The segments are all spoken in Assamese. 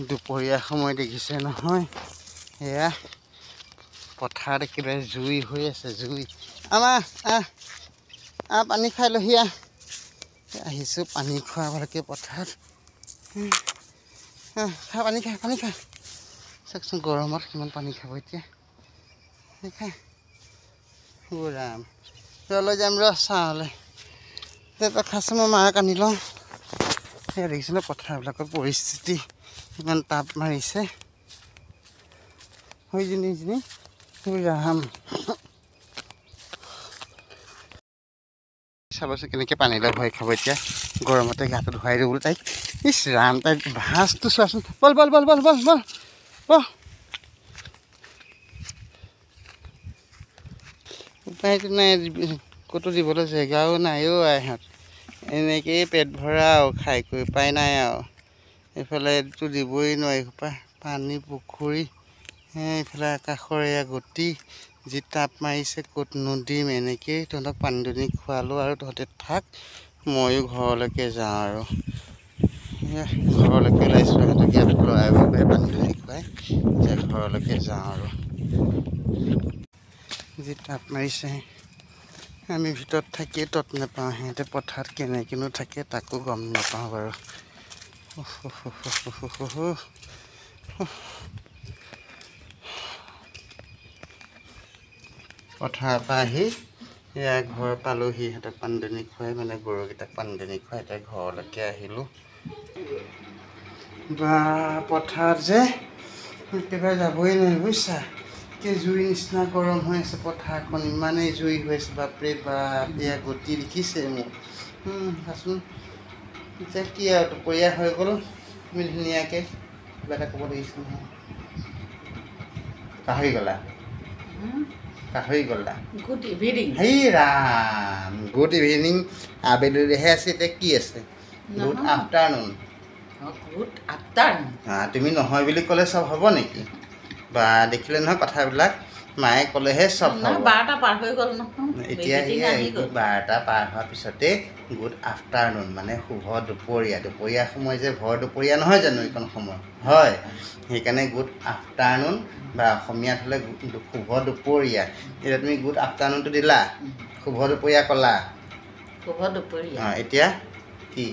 দুপৰীয়া সময় দেখিছে নহয়, এয়া পথাৰত একেবাৰে জুই হৈ আছে, জুই। আমাৰ পানী খাই লহি আহিছোঁ পানী খোৱাবলৈকে পথাৰত। খা পানী খা, পানী খা। চাওকচোন গৰমত কিমান পানী খাব এতিয়া। খা ৰাম লৈ যাম ৰ চাহলৈ। খাইছোঁ মই মাক আনি লওঁ। সেয়া দেখিছোঁ ন পথাৰবিলাকৰ পৰিস্থিতি ইমান তাপ মাৰিছে। হৈজনী ৰাম চাবচোন কেনেকৈ পানীলৈ ভয় খাব এতিয়া। গৰমতে গাটো ধুৱাই দিওঁ তাইক। ইছ ৰাম তাইক ভাজটো চোৱাচোন। বল বল বল বল বল বল বল। উপায়টো নাই, ক'তো দিবলৈ জেগাও নাই অ' আইহঁত। এনেকেই পেট ভৰা আৰু খাই কৰি উপায় নাই আৰু। এইফালেতো দিবই নোৱাৰি পানী পুখুৰী, এইফালে আকাশৰ এয়া গতি, যি তাপ মাৰিছে ক'তনো দিম। এনেকেই তহঁতক পানী দুনি খোৱালোঁ আৰু তহঁতে থাক, ময়ো ঘৰলৈকে যাওঁ আৰু। ঘৰলৈকে ওলাইছোঁ, সিহঁতক ইয়াত লৰাই বগৰাই পানী দুনি খুৱাই যে ঘৰলৈকে যাওঁ আৰু। যি তাপ মাৰিছে, আমি ভিতৰত থাকিয়ে তত নাপাওঁ। সিহঁতে পথাৰত কেনেকৈনো থাকে তাকো গম নাপাওঁ বাৰু। পথাৰৰ পৰা আহি এয়া ঘৰ পালোহি। সিহঁতক পানী দুনি খুৱাই মানে গৰুকেইটাক পানী দুনি খুৱাই এতিয়া ঘৰলৈকে আহিলোঁ। বা পথাৰত যে একেবাৰে যাবই নোৱাৰি বুজিছা। জুই নিচিনা গৰম হৈ আছে পথাৰখন, ইমানেই জুই হৈ আছে বাপৰে বাপ। এয়া গতি দেখিছে মোক। চাচোন এতিয়া কি আৰু দুপৰীয়া হৈ গ'ল। তুমি ধুনীয়াকৈ কিবা এটা ক'ব লাগিছিল নহয়, পাহৰি গ'লা। Good evening. Hey Ram, good evening আবেলিহে আছে, এতিয়া কি আছে? Good afternoon. Good afternoon. তুমি নহয় বুলি ক'লে চব হ'ব নেকি? বা দেখিলে নহয় কথাবিলাক, মায়ে ক'লেহে চব হ'ব। 12টা পাৰ হৈ গ'ল নহয়। এতিয়া 12টা পাৰ হোৱাৰ পিছতে গুড আফটাৰনুন মানে শুভ দুপৰীয়া। দুপৰীয়া সময় যে ভৰ দুপৰীয়া নহয় জানো এইকণ সময়, হয়। সেইকাৰণে গুড আফটাৰনুন বা অসমীয়াত হ'লে শুভ দুপৰীয়া। এতিয়া তুমি গুড আফটাৰনুনটো দিলা, শুভ দুপৰীয়া ক'লা, শুভ দুপৰীয়া। এতিয়া কি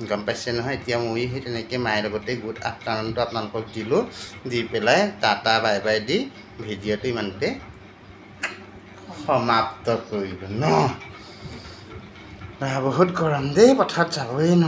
গম পাইছে নহয়। এতিয়া মই সেই তেনেকৈ মায়ে লগতে গুড আফটাৰনুনটো আপোনালোকক দিলোঁ, দি পেলাই টাটা বাই বাই দি ভিডিঅ'টো ইমানতে সমাপ্ত কৰিলোঁ ন। বহুত গৰম দেই, পথাৰত যাবই নোৱাৰি।